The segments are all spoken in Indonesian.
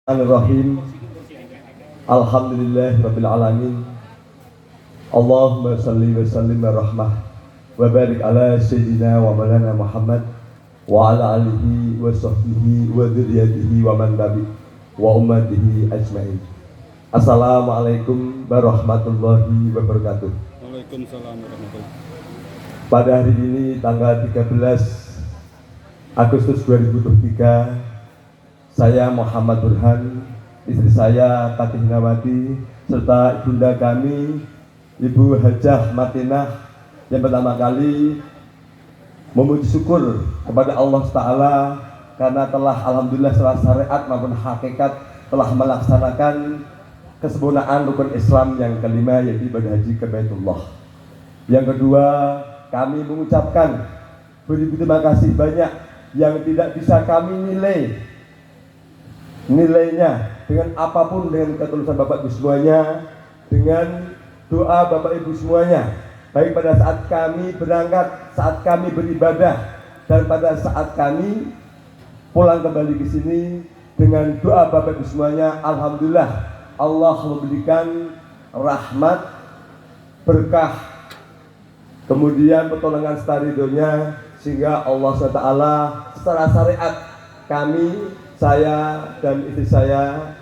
Bismillahirrahmanirrahim. Alhamdulillahirabbil alamin. Allahumma shalli wa sallim wa rahmah wa barik ala sayyidina wa maulana Muhammad wa ala alihi wa sahbihi wa dzurriyyatihi wa man tabi wa ummatihi ajmain. Assalamualaikum warahmatullahi wabarakatuh. Waalaikumsalam warahmatullahi wabarakatuh. Pada hari ini tanggal 13 Agustus 2023, saya Muhammad Burhan, istri saya Fatih Nawati, serta ibunda kami Ibu Hajah Martinah yang pertama kali memuji syukur kepada Allah Ta'ala karena telah alhamdulillah secara syariat maupun hakikat telah melaksanakan kesempurnaan rukun Islam yang kelima, yaitu ibadah haji ke Baitullah. Yang kedua, kami mengucapkan beribu terima kasih banyak yang tidak bisa kami nilainya dengan apapun, dengan ketulusan Bapak Ibu semuanya, dengan doa Bapak Ibu semuanya, baik pada saat kami berangkat, saat kami beribadah, dan pada saat kami pulang kembali ke sini. Dengan doa Bapak Ibu semuanya, alhamdulillah Allah memberikan rahmat, berkah, kemudian pertolongan setaridonya, sehingga Allah SWT secara syariat kami, saya dan istri saya,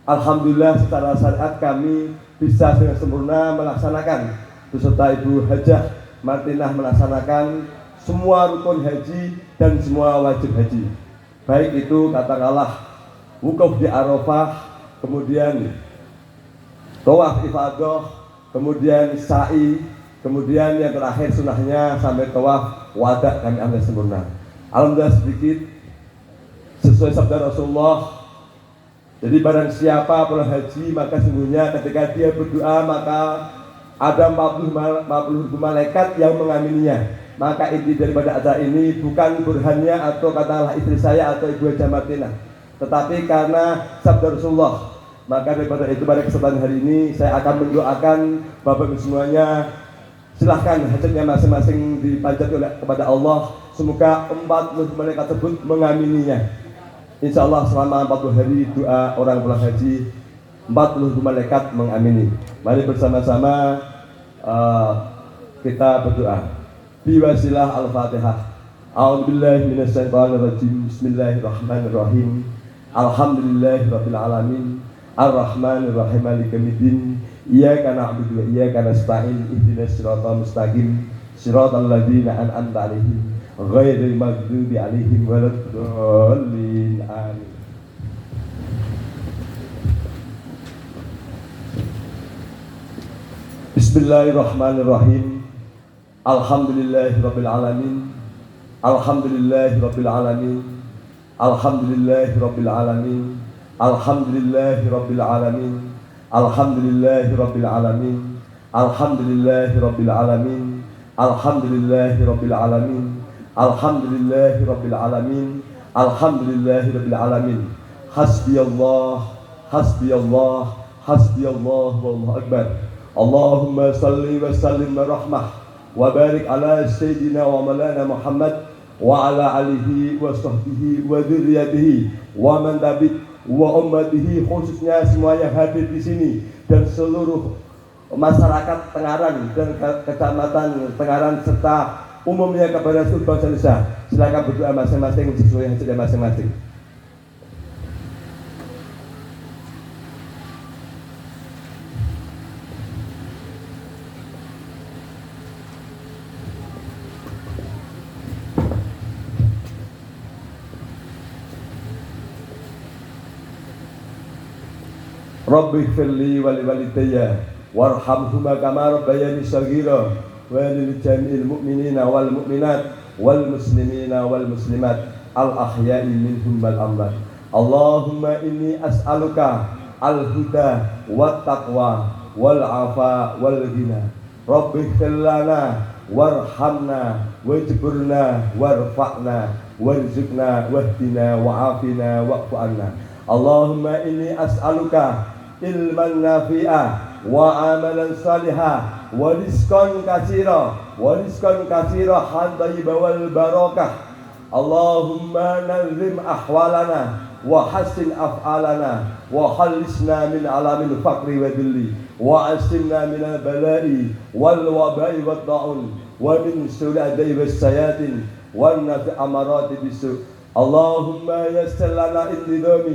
alhamdulillah secara syariat kami bisa dengan sempurna melaksanakan, beserta Ibu Hajah Martinah melaksanakan semua rukun haji dan semua wajib haji, baik itu katakanlah wukuf di Arafah, kemudian tawaf ifadah, kemudian sa'i, kemudian yang terakhir sunahnya sampai tawaf wada, kami ambil sempurna. Alhamdulillah sedikit sesuai sabda Rasulullah. Jadi barang siapa pulang haji, maka sungguhnya ketika dia berdoa maka ada 40 ribu malaikat yang mengamininya. Maka inti daripada acara ini bukan burhannya atau katakanlah istri saya atau Ibu Hajah Martinah, tetapi karena sabda Rasulullah. Maka daripada itu pada kesempatan hari ini saya akan mendoakan Bapak Ibu semuanya, silahkan hajatnya masing-masing dipanjat kepada Allah. Semoga 40 malaikat tersebut mengamininya. Insya Allah selama 40 hari doa orang pulang haji, 40 malaikat mengamini. Mari bersama-sama kita berdoa. Biwasilah Al-Fatihah. A'udzubillahi minasyaitonirrajim. Bismillahirrahmanirrahim. Alhamdulillahirabbil alamin. Ar-Rahmanirrahim. Maliki yaumiddin. Iyyaka na'budu wa iyyaka nasta'in. Ihdinas siratal mustaqim. Siratal ladzina an'amta 'alaihim ghairil maghdubi 'alaihim waladdallin. Amin. Bismillahirrahmanirrahim. Alhamdulillahirabbil alamin. Alhamdulillahirabbil alamin. Alhamdulillahirabbil alamin. Alhamdulillahirabbil alamin. Alhamdulillahirabbil alamin. Alhamdulillahirabbil alamin. Alhamdulillahirabbil alamin. Alhamdulillahirabbil alamin. Alhamdulillahirabbil alamin. Hasbiyallah, hasbiyallah, hasbiyallah, wallahu akbar. Allahumma salli wa sallim wa rahmah wa barik ala sayyidina wa maulana Muhammad wa ala alihi wa sahbihi wa dzurriyyatihi wa man tabi wa ummatihi, khususnya semua yang hadir di sini dan seluruh masyarakat Tengaran dan kecamatan Tengaran serta umumnya kepada seluruh bangsa Indonesia. Silakan berdoa masing-masing sesuai hajatnya masing-masing. Rabbi firli wali walidayya warhamhuma kama rabbayani shaghira wa lil jami'il mu'minina wal mu'minat wal muslimina wal muslimat al ahya'i minhum wal amwat. Allahumma inni as'aluka al huda wat taqwa wal afa wal ghina. Rabbi ighfir lana warhamna wajburna warfa'na warzuqna wahdina wa'afina wa'fu anna. Allahumma inni as'aluka ilman nafi'a wa amalan salihah wa rizqan katsira hadayba wal barakah. Allahumma nazim ahwalana وحسن أفعالنا وخلصنا من علام الفقر والذل وعصمنا من البلاء والوباء والطاعون ومن سوء الأعداء والشياطين والنفع أمارات بالسوء. اللهم يسر لنا النظام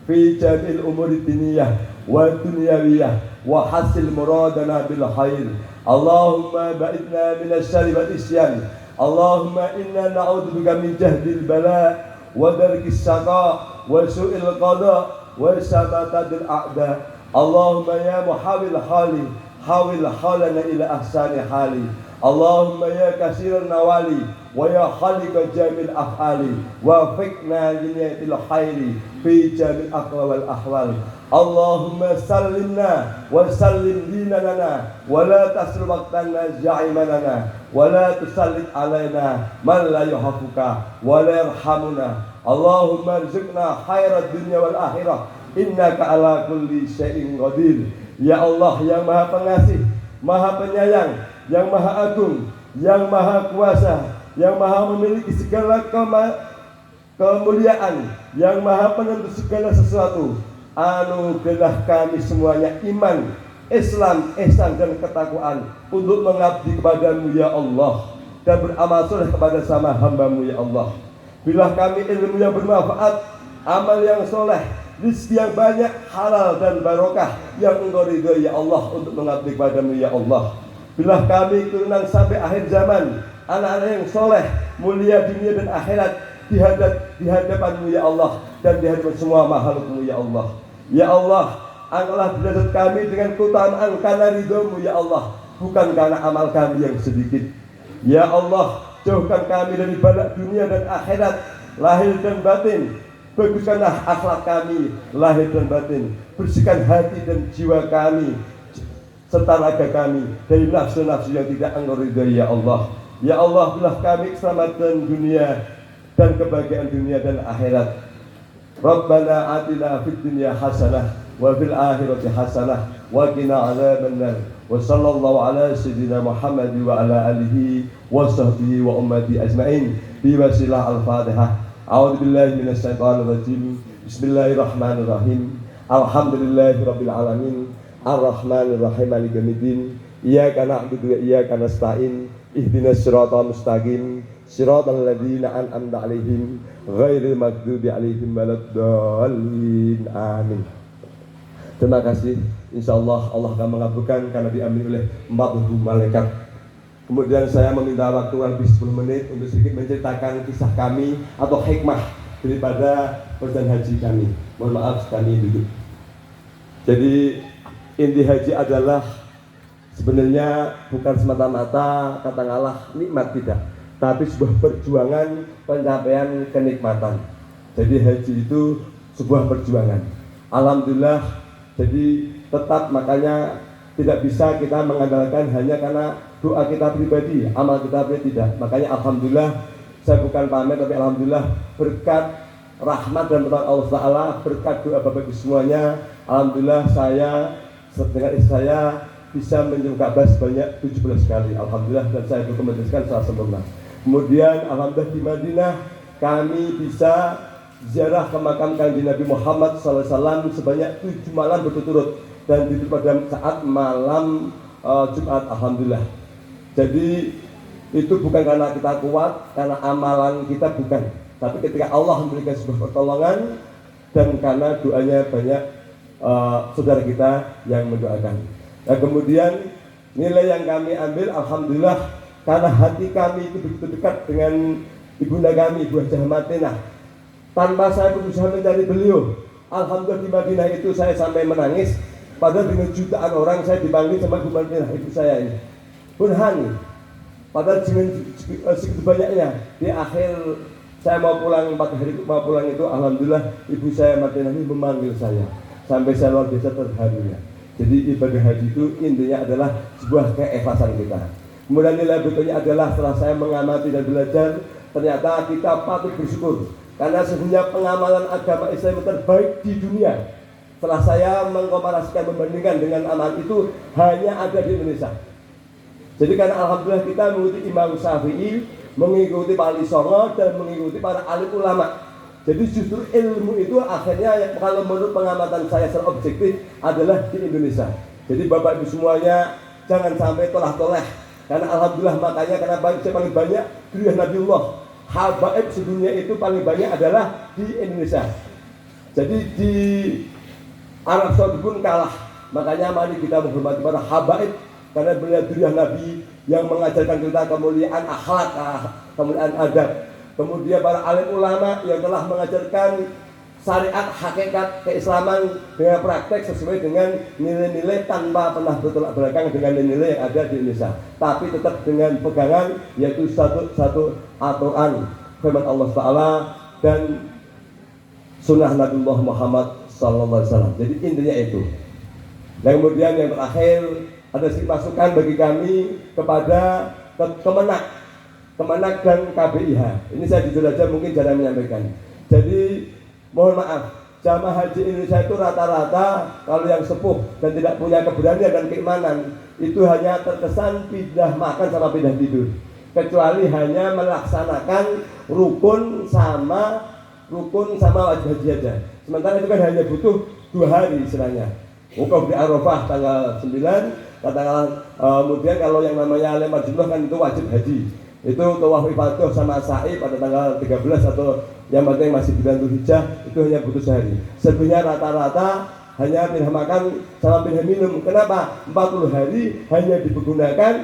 في جميع الأمور الدينية والدنيوية وحسن مرادنا بالخير. اللهم بعدنا من الشر والعصيان. اللهم إنا نعوذ بك من جهد البلاء ودرك الشقاء وسوء القضاء وشماتة الأعداء. اللهم يا محاول حالي حاول حالنا إلى أحسن حالي. اللهم يا كثير النوالي ويا خالق جميع الأفعال وفقنا لنية الخير في جميع الأقوال والأحوال. اللهم سلمنا وسلم ديننا ولا تسر وقتنا زعيمنا ولا تسلط علينا من لا يحبك ولا يرحمنا. اللهم ارزقنا خير الدنيا والآخرة innaka ala kulli syai'in qadir. Ya Allah yang maha pengasih, maha penyayang, yang maha agung, yang maha kuasa, yang maha memiliki segala kemuliaan, yang maha penentu segala sesuatu. Anugerah kami semuanya iman, Islam, ihsan dan ketakwaan untuk mengabdi kepadamu ya Allah dan beramal soleh kepada sama hambamu ya Allah. Bila kami ilmu yang bermanfaat, amal yang soleh, rezeki yang banyak, halal dan barokah yang engkau ridhoi ya Allah untuk mengabdi kepadamu ya Allah. Bila kami turunan sampai akhir zaman, anak-anak yang soleh, mulia dunia dan akhirat di hadapanmu ya Allah dan di hadapan semua makhlukmu ya Allah. Ya Allah, angkatlah derajat kami dengan keutamaan karena ridhomu ya Allah, bukan karena amal kami yang sedikit. Ya Allah, jauhkan kami dari balak dunia dan akhirat, lahir dan batin. Baguskanlah akhlak kami, lahir dan batin. Bersihkan hati dan jiwa kami serta raga kami dari nafsu-nafsu yang tidak engkau ridhai ya Allah. Ya Allah, berilah kami keselamatan dunia dan kebahagiaan dunia dan akhirat. Rabbana atina fid dunya hasanah wa fil akhirati hasanah wa qina adzabannar. Wa sallallahu ala sayyidina Muhammad wa ala alihi wa sahbihi wa ummati ajmain bi wasilah al-Fatihah. A'udzu billahi minasy syaithanir rajim. Bismillahirrahmanirrahim. Alhamdulillahirabbil alamin. Arrahmanir rahim maliki yaumiddin. Iyyaka na'budu wa iyyaka nasta'in. Ihdinas siratal mustaqim. Siratal ladzina an'amta 'alaihim ghairil maghdubi 'alaihim waladdallin. Amin. Terima kasih. Insyaallah Allah akan mengabulkan karena diamin oleh 40 malaikat. Kemudian saya meminta waktu lebih 10 menit untuk sedikit menceritakan kisah kami atau hikmah daripada perjalanan haji kami. Mohon maaf kami duduk. Jadi inti haji adalah sebenarnya bukan semata-mata katakanlah nikmat, tidak, tapi sebuah perjuangan pencapaian kenikmatan. Jadi haji itu sebuah perjuangan. Alhamdulillah, jadi tetap makanya tidak bisa kita mengandalkan hanya karena doa kita pribadi, amal kita pribadi, tidak. Makanya alhamdulillah, saya bukan pamer tapi alhamdulillah berkat rahmat dan pertolongan Allah Ta'ala, berkat doa Bapak Ibu semuanya, alhamdulillah saya dengan istri saya bisa menjemput Ka'bah sebanyak 17 kali, alhamdulillah, dan saya dokumentasikan secara sempurna. Kemudian alhamdulillah di Madinah kami bisa ziarah ke makam Kanjeng Nabi Muhammad SAW sebanyak 7 malam berturut-turut dan itu pada saat malam Jumat, alhamdulillah. Jadi itu bukan karena kita kuat, karena amalan kita bukan, tapi ketika Allah memberikan sebuah pertolongan dan karena doanya banyak saudara kita yang mendoakan. Nah, kemudian nilai yang kami ambil, alhamdulillah, karena hati kami itu begitu dekat dengan ibunda kami, Ibu Hajah Matinah. Tanpa saya berusaha mencari beliau, alhamdulillah di Madinah itu saya sampai menangis. Padahal dengan jutaan orang saya dipanggil sama Ibu Matinah, ibu saya ini Burhan. Padahal dengan segitu banyaknya, di akhir saya mau pulang 4 hari mau pulang itu, alhamdulillah ibu saya Matinah ini memanggil saya. Sampai saya luar biasa terharu ya. Jadi ibadah haji itu intinya adalah sebuah keikhlasan kita. Kemudian nilai berikutnya adalah setelah saya mengamati dan belajar, ternyata kita patut bersyukur karena sebenarnya pengamalan agama Islam terbaik di dunia. Setelah saya mengkomparasikan, membandingkan dengan amal itu hanya ada di Indonesia. Jadi karena alhamdulillah kita mengikuti Imam Syafi'i, mengikuti Wali Songo dan mengikuti para alim ulama. Jadi justru ilmu itu akhirnya kalau menurut pengamatan saya secara objektif adalah di Indonesia. Jadi Bapak Ibu semuanya jangan sampai toleh-toleh. Karena alhamdulillah makanya kenapa saya paling banyak durian Nabiullah. Habaib sedunia itu paling banyak adalah di Indonesia. Jadi di Arab Saudi pun kalah. Makanya mari kita menghormati para habaib karena beliau durian Nabi yang mengajarkan kita kemuliaan akhlak, kemuliaan adab. Kemudian para alim ulama yang telah mengajarkan syariat hakikat keislaman dengan praktek sesuai dengan nilai-nilai tanpa pernah bertolak belakang dengan nilai-nilai yang ada di Indonesia, tapi tetap dengan pegangan yaitu satu aturan firman Allah Taala dan sunnah Nabiullah Muhammad SAW. Jadi intinya itu. Dan kemudian yang terakhir ada sedikit masukan bagi kami kepada Kemenak dan KBIH. Ini saya jujur aja mungkin jarang menyampaikan. Jadi mohon maaf, jamaah haji Indonesia itu rata-rata kalau yang sepuh dan tidak punya keberanian dan keimanan itu hanya terkesan pindah makan sama pindah tidur, kecuali hanya melaksanakan rukun sama wajib haji aja. Sementara itu kan hanya butuh 2 hari istilahnya. Wukuf di Arafah tanggal 9, kemudian kalau yang namanya lempar jumroh kan itu wajib haji. Itu tawaf ifadah sama sa'i pada tanggal 13 atau yang penting masih bulan Dzulhijjah itu hanya butuh sehari. Sebenarnya rata-rata hanya pindah makan sama pindah minum. Kenapa? 40 hari hanya dipergunakan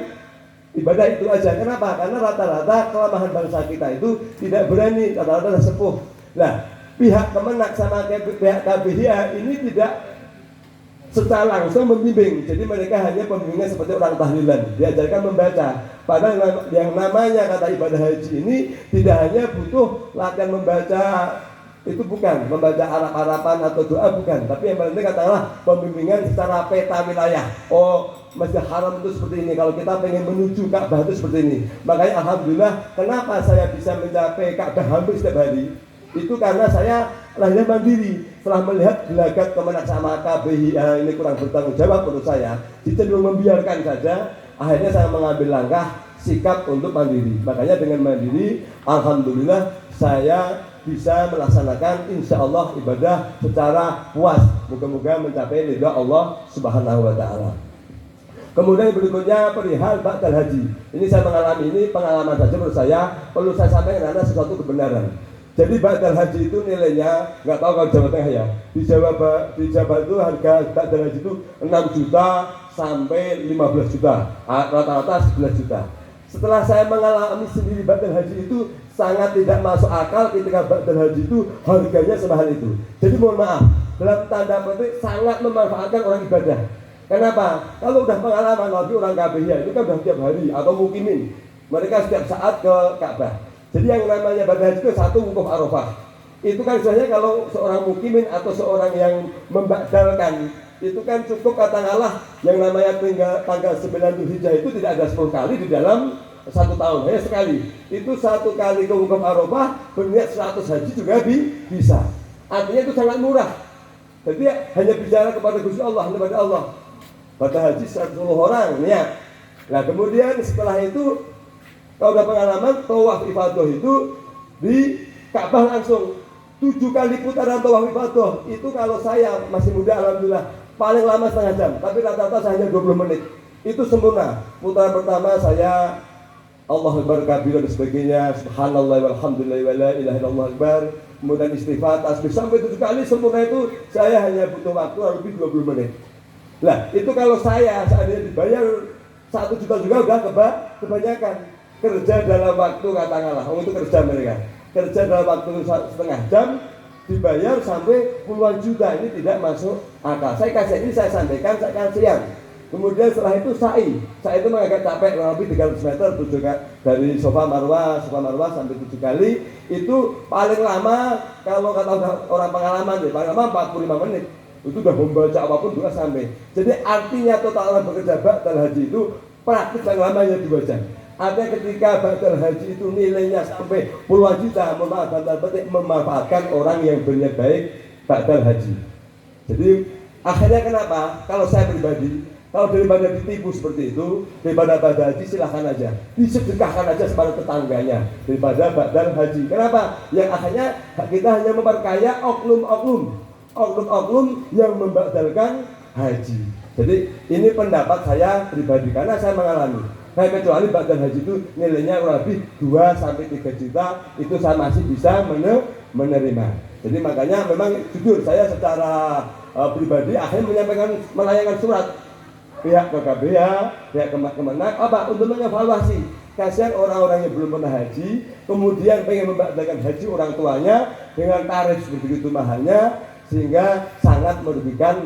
ibadah itu aja. Kenapa? Karena rata-rata kelemahan bangsa kita itu tidak berani, rata-rata sepuh. Nah, pihak Kemenak sama pihak KBIH ini tidak secara langsung membimbing. Jadi mereka hanya pembimbingan seperti orang tahlilan, diajarkan membaca. Padahal yang namanya kata ibadah haji ini tidak hanya butuh latihan membaca, itu bukan membaca Arab-Araban atau doa, bukan. Tapi yang penting katakanlah pembimbingan secara peta wilayah. Oh, Masjid Haram itu seperti ini. Kalau kita pengen menuju Ka'bah itu seperti ini. Makanya alhamdulillah kenapa saya bisa mencapai Ka'bah hampir setiap hari. Itu karena saya lahirnya mandiri. Setelah melihat gelagat Kemenak sama KBIH ini kurang bertanggung jawab menurut saya, cenderung membiarkan saja. Akhirnya saya mengambil langkah sikap untuk mandiri. Makanya dengan mandiri, alhamdulillah saya bisa melaksanakan insya Allah ibadah secara puas. Moga-moga mencapai ridha Allah Subhanahu Wa Taala. Kemudian berikutnya perihal ba'dal haji. Ini saya mengalami, ini pengalaman saja menurut saya, perlu saya sampaikan karena sesuatu kebenaran. Jadi ba'dal haji itu nilainya, nggak tahu kalau Jawa Tengah ya. Di Jawa itu harga ba'dal haji itu 6 juta sampai 15 juta, rata-rata 11 juta. Setelah saya mengalami sendiri ba'dal haji itu sangat tidak masuk akal ketika ba'dal haji itu harganya semahal itu. Jadi mohon maaf, dalam tanda petik sangat memanfaatkan orang ibadah. Kenapa? Kalau udah pengalaman lagi orang KBIH itu kan udah tiap hari atau mukimin, mereka setiap saat ke Ka'bah. Jadi yang namanya ba'dal haji itu satu wukuf Arafah. Itu kan sebenarnya kalau seorang mukimin atau seorang yang membadalkan itu kan cukup katakanlah yang namanya tanggal 9 Dzulhijjah itu tidak ada 10 kali di dalam 1 tahun, hanya sekali. Itu 1 kali ke wukuf Arafah berniat 100 haji juga bisa. Artinya itu sangat murah. Jadi hanya bicara kepada Gusti Allah, kepada Allah. Pada haji 110 orang niat. Nah kemudian setelah itu kalau udah pengalaman tawaf ifadah itu di Ka'bah langsung 7 kali putaran tawaf ifadah. Itu kalau saya masih muda alhamdulillah paling lama setengah jam, tapi rata-rata hanya 20 menit. Itu sempurna. Putaran pertama saya Allahu Akbar kabir dan sebagainya, subhanallah walhamdulillah wala ilaha illallah akbar. Kemudian istighfar tasbih sampai 7 kali sempurna itu saya hanya butuh waktu lebih 20 menit. Lah, itu kalau saya seandainya dibayar 1 juta juga udah kebanyakan. Kerja dalam waktu katakanlah, untuk kerja mereka kerja dalam waktu setengah jam dibayar sampai puluhan juta, ini tidak masuk akal. Ini saya sampaikan, saya kasihan. Kemudian setelah itu sa'i itu agak capek, lebih 300 meter 7 dari Safa Marwah sampai 7 kali. Itu paling lama kalau kata orang pengalaman paling lama 45 menit. Itu udah membaca apapun juga sampai. Jadi artinya total orang bekerja ba'dal haji itu praktis paling lamanya 2 jam. Artinya ketika ba'dal haji itu nilainya sampai puluhan juta, memanfaatkan orang yang berniat baik ba'dal haji. Jadi akhirnya kenapa? Kalau saya pribadi, Kalau daripada ditipu seperti itu, daripada badal haji silahkan aja, disedekahkan aja kepada tetangganya daripada badal haji. Kenapa? Yang akhirnya kita hanya memperkaya oknum-oknum yang membadalkan haji. Jadi ini pendapat saya pribadi karena saya mengalami. Saya kecuali badal haji itu nilainya kurang lebih 2 sampai 3 juta, itu saya masih bisa menerima. Jadi makanya memang jujur saya secara pribadi akhirnya melayangkan surat pihak ke KBH, pihak Kemenang apa untuk mengevaluasi. Kasihan orang-orang yang belum pernah haji, kemudian pengen membadalkan haji orang tuanya dengan tarif begitu mahalnya, sehingga sangat merugikan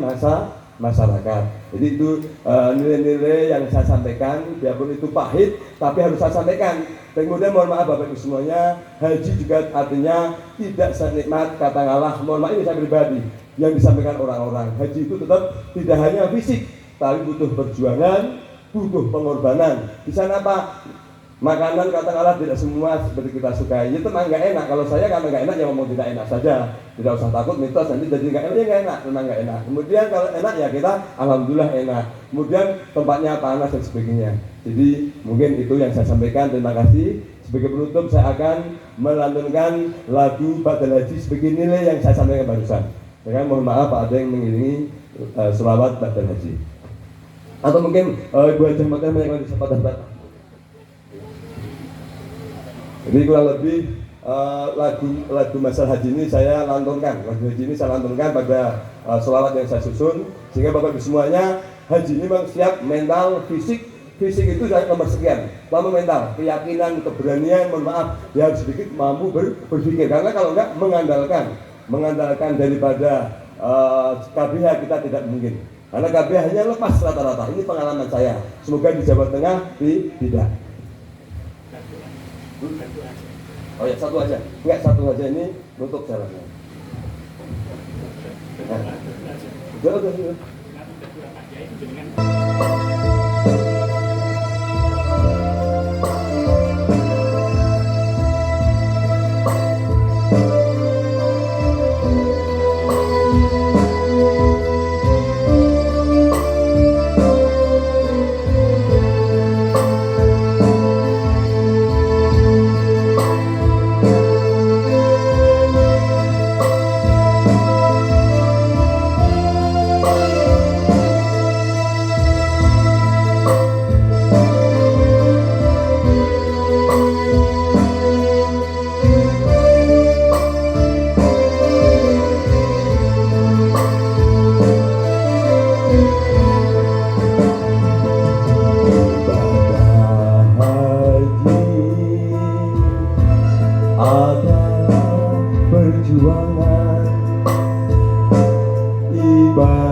masyarakat. Jadi itu nilai-nilai yang saya sampaikan, biarpun itu pahit, tapi harus saya sampaikan. Kemudian mohon maaf Bapak Ibu semuanya, haji juga artinya tidak senikmat katakanlah, mohon maaf ini saya pribadi, yang disampaikan orang-orang. Haji itu tetap tidak hanya fisik, tapi butuh perjuangan, butuh pengorbanan. Di sana apa? Makanan katakanlah tidak semua seperti kita sukai. Itu memang nggak enak. Kalau saya karena nggak enak ya ngomong tidak enak saja. Tidak usah takut mitos nanti jadi nggak enak. Ya nggak enak, memang nggak enak. Kemudian kalau enak ya kita alhamdulillah enak. Kemudian tempatnya panas dan sebagainya. Jadi mungkin itu yang saya sampaikan. Terima kasih. Sebagai penutup saya akan melantunkan lagu Badal Haji sebagai nilai yang saya sampaikan barusan. Dengan mohon maaf ada yang mengiringi selawat Badal Haji. Atau mungkin Ibu Hajah Makan yang kesempatan. Jadi kurang lebih lagu masalah haji ini saya lantunkan. Lagu haji ini saya lantunkan pada selawat yang saya susun, sehingga Bapak Ibu semuanya haji ini memang siap mental, fisik. Fisik itu saya nomor sekian. Lalu mental, keyakinan, keberanian, mohon maaf, ya harus sedikit mampu berpikir. Karena kalau enggak mengandalkan daripada KBH kita tidak mungkin. Karena KB hanya lepas rata-rata. Ini pengalaman saya. Semoga di Jawa Tengah tidak. Oh ya, satu aja. Enggak, satu aja ini nutup jalannya. Nah. Udah. Ada perjuangan ibadah